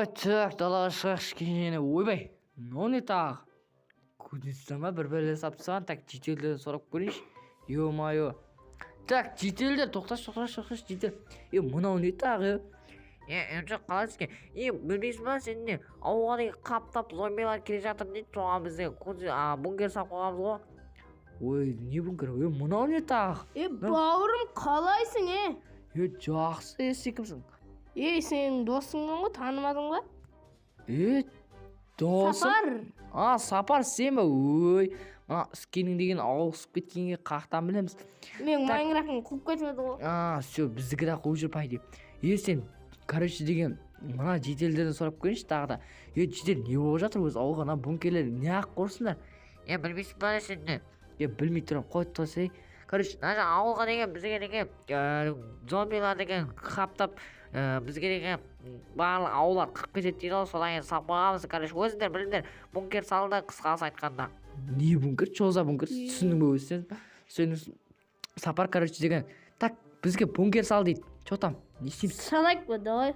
Так, далаға шығайықшы кенжені. Ойбай, не тағы? Кудесті ма бір бәле сапсаған, так, жетелдерін сұрап көрейінші. Ё-майо. Так, жетелдер, тоқташ, жетел. Мынау не тағы? Жоқ қалайсыз ке? Білмейсің ба сен не? Ауылға деген қаптап зомбилар келе жатыр дейді. Соған бізде бункер салып қойғанбыз ғой. Ой, не бункер? Мынау не тағы? Бауырым қалайсың, Жақсы, секімсің? Сен досыңның ғой, танымадың ба? Досым? Сапар. Сапар сен ба? Ой, мына скенің деген ауысып кеткенге қақтан білеміз. Мен майнкрафтын қуып кетмеді ғой. Все, біздікі де қуып жүр пайды. Сен, короче деген, мына жетелдерін сұрап көрейінші тағы да. Жетел, не болып жатыр өз ауылға, бункерлер не ақ қорсыңдар? Білмейсің ба сен не? Білмей тұрам, қойып тұрсай. Короче, ауылға деген бізге деген зомбилар деген қаптап бізге деген барлық ауылдар қырып кетеді дейді ғой. Содан кейін салып қойғанбыз. Короче, өзіңдер біліңдер, бункер салды қысқасы айтқанда. Не бункер? Чоза бункер? Түсіндің бе өзі сен? Сапар, короче деген. Так, бізге бункер сал дейді. Чо там? Не істейміз? Салайық ба, давай.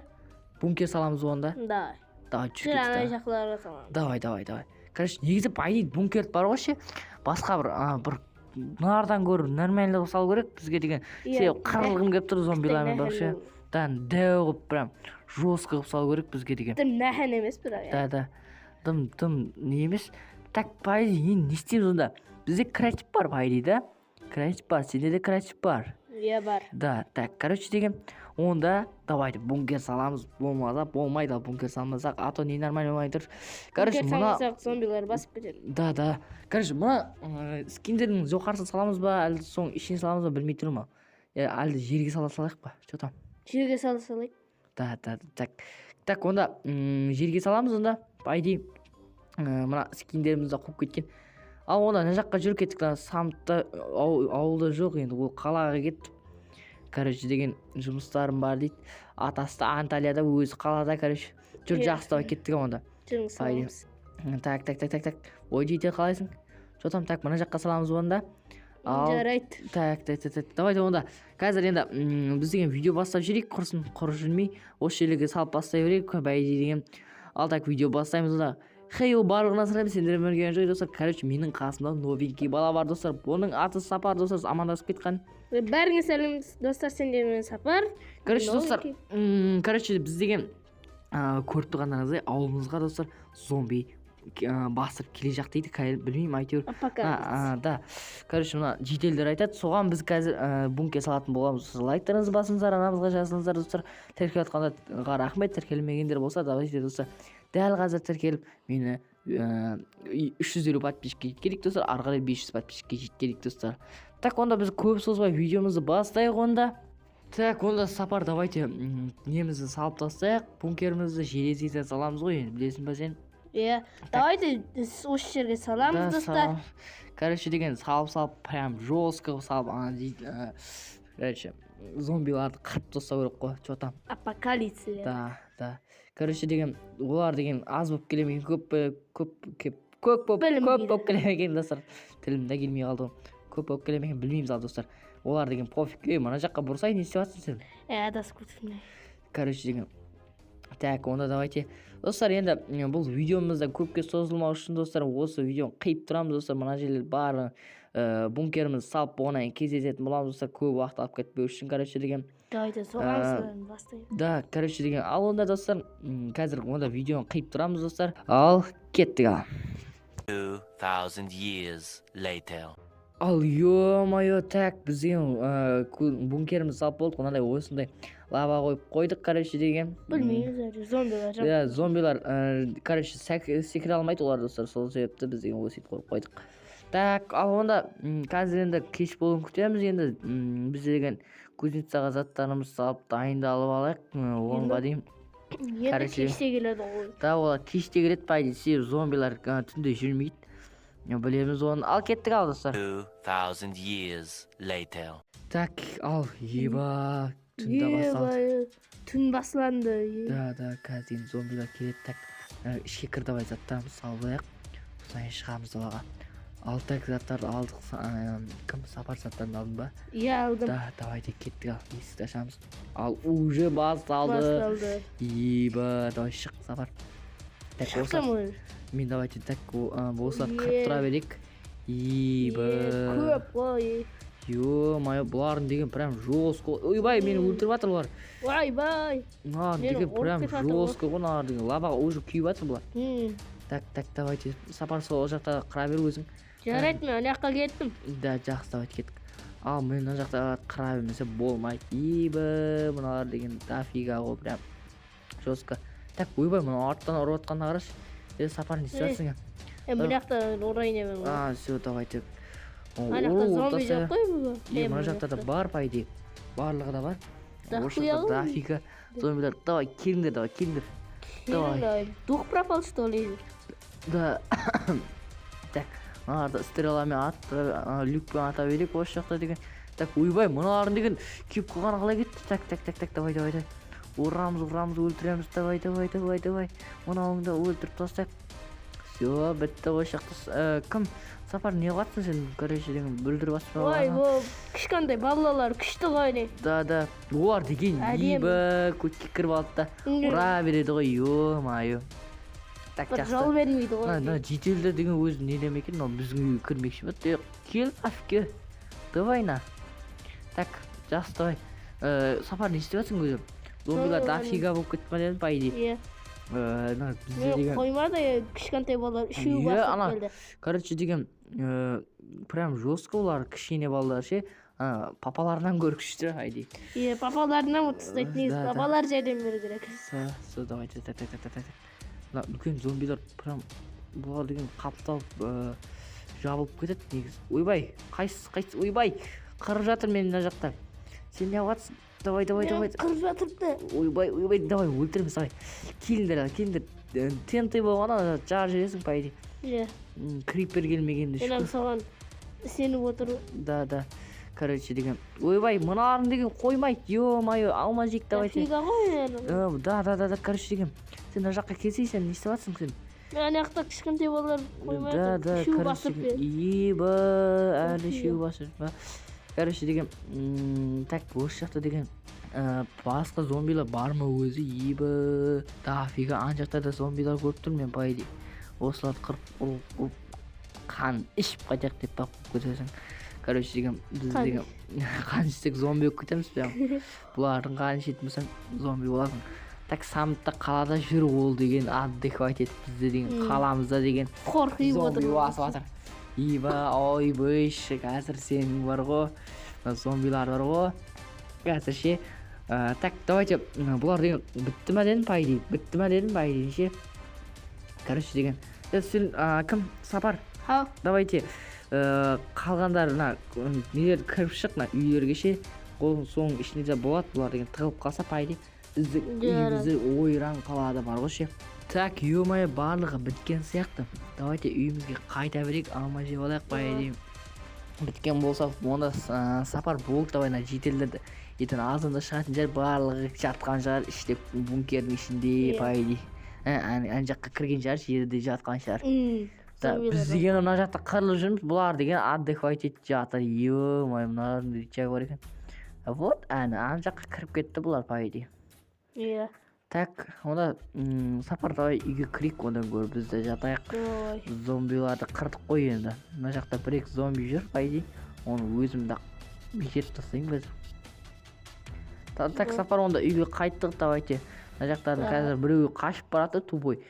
Бункер саламыз онда? Давай. Жүр Ана кетті. жақларға саламыз. Давай. Короче, негізі бай дейді, бункер бар ғой ше. Басқа бір нардан көріп нормальный салу керек бізге деген. Себеп қырылғым келіп тұр зомбилармен бар ше. Дәу қылып прям жестко қылып салу керек бізге деген. Тым нәһән емес бірақ. Да. Тым не емес. Так, бай дейді, не істейміз онда? Бізде креатив бар бай дейді. Креатив бар, сенде де креатив бар. Бар. Да, так, короче деген, онда давайте бункер саламыз, болмайды, бункер салмасақ, а то не нормально болмай тұр. Короче, бункер салмасақ зомбилар басып кетеді. Да. Короче, мына скиндердің жоғарысын саламыз ба, әлде соң ішіне саламыз ба, білмей тұрмын. Әлде жерге салайық ба? Что там? Жерге салайық. Да, так, онда жерге саламыз онда. Пайди мына скиндерімізді қуып кеткен. Ал онда не жаққа жүріп кеттік, самтта ауылда жоқ енді, ол қалаға кетті. Короче деген жұмыстарым бар дейді. Атасы Анталияда, өзі қалада, короче. Жүр жақсылап кеттік онда. Жүріңіз саламыз. Так. Ой, жетел қалайсың? Что там, так, мына жаққа саламыз онда. Жарайды. Так. Давайте онда. Қазір енді біз деген видео бастап жүрейік, құрсын жүрмей. Осы жерлерге салып бастай берейік, бәйде деген. Ал так, видео бастаймыз онда. Ол барлығына сұрайым, сендер мөрген жой достар. Короче, менің қасымда новенький бала бар достар. Оның аты Сапар достар, амандасып кеткен. Бәріңе сәлем достар, сендер мен Сапар. Короче, достар, біз деген көріп тұрғандарыңыздай ауылымызға достар зомби басып келе жақ дейді, білмеймін, әйтеуір. Апокалипсис. Да. Короче, мына жетелдер айтады. Соған біз қазір бункер салатын боламыз. Лайктарыңызды басыңыздар, анамызға жазыңыздар достар. Тіркеліп жатқанға рахмет, тіркелмегендер болса, давайте достар. Дәл қазір тіркеліп, мені 350 подписчикке керек достар, арғарай 500 подписчикке керек достар. Так, онда біз көп созбай видеомызды бастайық онда. Так, онда Сапар, давайте немізді салып тастайық. Бункерімізді железеге саламыз ғой, білесің ба сен? Давайте осы жерге саламыз достар. Короче деген салып, прям жестко салып, короче, зомбиларды қырып тастау керек қой, что там? Апокалипсис. Да. Короче деген, олар деген аз болып келемеген, көп болып келемеген достар. Тілімде келмей қалды ғой. Көп болып келемеген, білмейміз ал достар. Олар деген пофиг, мана жаққа бұрсай, не істеп жатсың сен? Адасып кетіппін. Короче деген, так, онда давайте. Достар, енді бұл видеомызда көпке созылмау үшін достар, осы видеоны қиып тұрамыз достар. Мына жерлер бары бункеріміз салып болғаннан кездесетін боламыз достар, көп уақыт алып кетпеу үшін. Короче деген, давайте соған бастайық. Да, короче деген, ал онда достар, қазір онда видеоны қиып тұрамыз достар. Ал кеттік ал. 2000 years later. Ал ё-майо, так, біз деген бункеріміз салып болдық, ондай осындай лава қойып қойдық, короче деген. Білмейміз, зомбилар жоқ. Зомбилар, короче, секіре алмайды олар достар, сол себепті біз деген осыйт қойып қойдық. Так, ал онда қазір енді кеш болуын күтеміз, енді біз деген кузницаға заттарымыз салып дайындалып алайық, оңға дейін. Енді кеште келеді ғой. Да, олар кеште келеді, пайды, себебі зомбилар түнде жүрмейді. Білеміз оны. Ал кеттік ал достар. 2000 years later. Так, ал еба, түнде басталды. Түн басыланды. Да, қазір зомбилар келеді. Так, ішке кір давай заттарымыз салып алайық. Содан шығамыз далаға. Ал так заттарды алдық. Кім сапар заттарын алдың ба? Иә, алдым. Да, давайте кеттік, ал есікті ашамыз. Ал уже басталды. Басталды. Иба, давай шық сапар. Так, Шықсам осылар. ой. Мен давайте так осыларды Е. қырып тұра берейік. Иба. Көп қой. Ё-моё, бұлардың деген прям жестко. Ойбай, мені өлтіріп жатыр бұлар. Ойбай. Мыналар Мені деген ұрып прям кетіп жатыр ғой. жестко ғой, мыналар деген. Лабаға уже күйіп жатыр бұлар. Так, давайте сапар сол жақта қыра бер өзің. Жарайды, мен ана жаққа кеттім. Да, жақсы, давайте кеттік. Ал мен мына жақта қыра бермесе болмайды. Иба, мыналар деген дофига ғой, прям жестко. Так, ойбай, мына арттан ұрып жатқанына қарашы. Сапар не істеп жатсың? Мына жақта ұрайын емен. Все, давайте. Ана жақта зомби жоқ қой бұл. Мына жақта да бар, по идее. Барлығы да бар. Дохуя Осы ғой. дофига зомбилар. Давай, келіңдер, давай, келіңдер. Давай. Дух пропал, что ли? Да. Так, мыналарды стреламен аттырып, люкпен ата берейік осы жақта деген. Так, ойбай, мыналардың деген кеп қалғаны қалай кетті? Так, давай. Ұрамыз, өлтіреміз. Давай. Мынауыңды өлтіріп тастайық. Все, бітті осы жақта. Кім? Сапар, не қылатсың сен? Короче деген бүлдіріп атсың. Ой, бұл кішкентай балалар күшті ғой не. Да. Олар деген Әдемі. ебі көтке кіріп алды да. Ұра береді ғой, ё-майо. Так, Бір жақсы. жол бермейді ғой. Жетелдер деген өзі не демекен, мынау біздің үйге кірмекші ма? Кел, афке. Давай на. Так, жақсы, давай. Сапар, не істеп жатсың өзі? Зомбилар дофига болып кетіп қалды, по идее. Иә. Бізде Мен деген... қоймады, кішкентай балалар үшеу басып келді. Короче деген, прям жестко олар, кішкене балалар ше. Папаларынан гөрі күшті, айди. Иә, папаларынан ұтыстайды негіз. Да. Папалар жәрдем беру керек. Все, давайте, так. Мына үлкен зомбилар прям бұлар деген қапталып жабылып кетеді негізі. Ойбай, қайсысы, ойбай, қырып жатыр мен мына жақта. Сен не қылатсың? Давай. Қырып жатырды. Ойбай, давай, өлтіреміз, давай. Келіңдер. TNT болғана жағып жібересің, по идее. Иә. Крипер келмегенде Мен шүкір. саған сеніп отыр. Да. Короче деген. Ойбай, мыналарын деген қоймайды. Ё-майо, алма жейік, давайте. Фига ғой. Да, короче деген. Сен мына жаққа келсейсің, не істеп жатсың сен? Мен ана жақта кішкентай балалар қоймайды. Да, Үшеу короче, басып келді. еба, әлі үшеу басып ба. Короче деген, так, осы жақта деген, басқа зомбилар бар ма өзі, еба, дофига, ана жақта да зомбилар көріп тұр мен, по идее. Осыларды қырып, қан ішіп қайтайық деп бақып көтесің. Короче деген, біз деген, қан ішсек зомби болып кетеміз бе? Бұлардың қан ішетін болсаң, зомби боласың. Так, самытта қалада жүр ол деген отдыхать етіп бізде деген қаламызда деген Қорқып отыр. зомби басып жатыр. Иба, ойбай, қазір сенің бар ғой, зомбилар бар ғой. Қазір ше. Так, давайте, бұлар деген бітті ма дедің, по идее, ше. Короче деген, сен кім? Сапар? Хау. Давайте, қалғандарына нелер кіріп шық, үйлерге ше. Ол соның ішінде болады, бұлар деген тығылып қалса, по идее. Үйімізде ойран қалады бар ғой ше. Так, ё-моё, барлығы біткен сияқты. Давайте үйімізге қайта берейік, алма жеп алайық, по идее. Біткен болса, онда сапар болды, давай жетелдерді. Ертең азында шығатын жер барлығы жатқан шығар, іште бункердің ішінде, по идее. Ана жаққа кірген шығар, жерде жатқан шығар. Біз деген мына жақта қырылып жүрміз, бұлар деген отдыхать етіп жатыр. Ё-моё, мыналардың рычагы бар екен. Вот, ана жаққа кіріп кетті бұлар, по идее. Иә. Так, онда сапар давай үйге кірейік, онда гөр бізде жатайық. Зомбиларды қырдық қой енді. Мына жақта бір-екі зомби жүр, по идее. Оны өзімді бекеріп тастайын қазір. Так, сапар онда үйге қайттық, давайте. Мына жақтардың қазір біреуі қашып барады, тупой.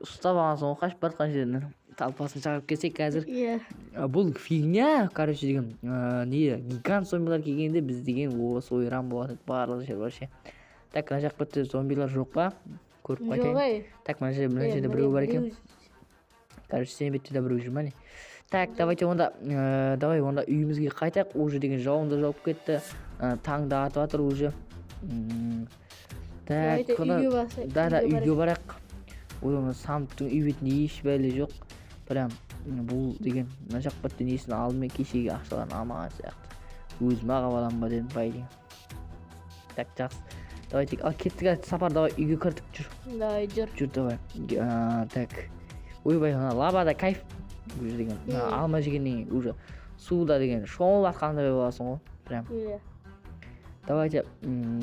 Ұстап алған соң қашып баратқан жерінен талпасын шығарып келсек қазір. Иә. Бұл фигня, короче деген, гигант зомбилар келгенде біз деген осы ойран болады, барлық жер бар ше. Так, мына жақ бітті зомбилар жоқ па? Көріп қайтайын. Так, мына жерде біреу бар екен. Короче, сен бетте де біреу жүр ма не? Так, давайте онда үйімізге қайтайық. Уже деген жауын да жауып кетті. Таң да атып жатыр уже. Так, да, үйге барайық. Одан самыттың үй бетінде еш бәле жоқ. Прям бұл деген мына жақ бітті несін алдымен кешеге ақшаларын алмаған сияқты. Өзім аға балам ба дедім, бай деген. Так, жақсы. Давайте, кеттік, сапар, давай үйге кірдік, жүр. Давай, жүр. Жүр, давай. Так. Ойбай, лабада кайф уже деген алма жегеннен кейін уже суда деген шомылып жатқандай боласың ғой прям. Иә. Давайте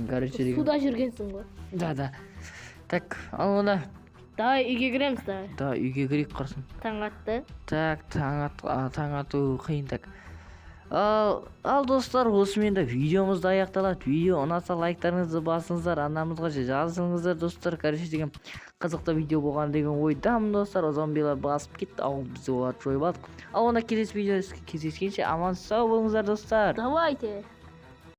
короче деген. Суда жүргенсің ғой. Да. Так, ал онда Давай үйге кіреміз давай. да үйге кірейік құрсын. Таң атты. Так, таң ату қиын так. Ал достар, осымен де видеомыз да аяқталады. Видео ұнаса лайктарыңызды басыңыздар, анамызға жазыңыздар достар. Короче деген қызықты видео болған деген ойдамын достар. Зомбилар басып кетті, ал біз оларды жойып алдық. Ал онда келесі видеода кездескенше аман сау болыңыздар достар. Давайте.